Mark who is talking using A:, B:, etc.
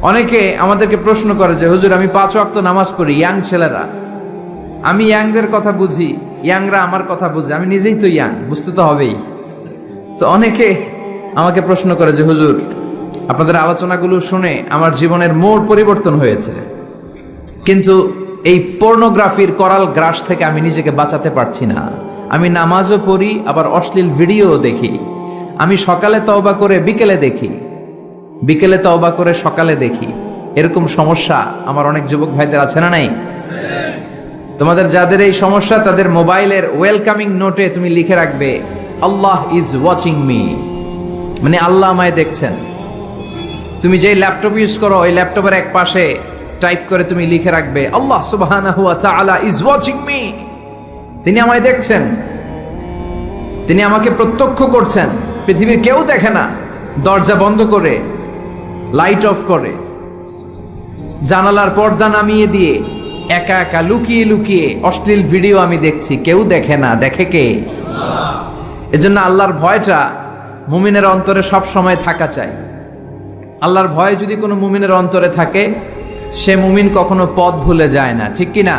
A: অনেকে আমাদেরকে প্রশ্ন করে যে হুজুর আমি 5 ওয়াক্ত নামাজ পড়ি, ইয়াং ছেলেরা, আমি ইয়াংদের কথা বুঝি, ইয়াংরা আমার কথা বুঝে, আমি নিজেই তো ইয়াং, বুঝতে তো হবেই। তো অনেকে আমাকে প্রশ্ন করে যে হুজুর আপনাদের আলোচনাগুলো শুনে আমার জীবনের মোড় পরিবর্তন হয়েছে, কিন্তু এই পর্নোগ্রাফির করাল গ্রাস থেকে আমি নিজেকে বাঁচাতে পারছি না। আমি নামাজও পড়ি, আবার অশ্লীল ভিডিও দেখি। আমি সকালে তওবা করে বিকেলে দেখি, বিকেলে তওবা করে সকালে দেখি। এরকম সমস্যা আমার অনেক যুবক ভাইদের আছে না নাই? তোমাদের যাদের এই সমস্যা তাদের মোবাইলের ওয়েলকামিং নোটে তুমি লিখে রাখবে আল্লাহ ইজ ওয়াচিং মি, মানে আল্লাহ আমায় দেখছেন। তুমি যেই ল্যাপটপ ইউজ করো ওই ল্যাপটপের এক পাশে টাইপ করে তুমি লিখে রাখবে আল্লাহ সুবহানাহু ওয়া তাআলা ইজ ওয়াচিং মি, তিনি আমায় দেখছেন, তিনি আমাকে প্রত্যক্ষ করছেন। পৃথিবীর কেউ দেখে না, দরজা বন্ধ করে লাইট অফ করে জানালার পর্দা নামিয়ে দিয়ে একা একা লুকিয়ে লুকিয়ে অশ্লীল ভিডিও আমি দেখছি, কেউ দেখে না, দেখে কে? এজন্য আল্লাহর ভয়টা মুমিনের অন্তরে সব সময় থাকা চাই। আল্লাহর ভয় যদি কোনো মুমিনের অন্তরে থাকে, সে মুমিন কখনো পথ ভুলে যায় না, ঠিক কি না?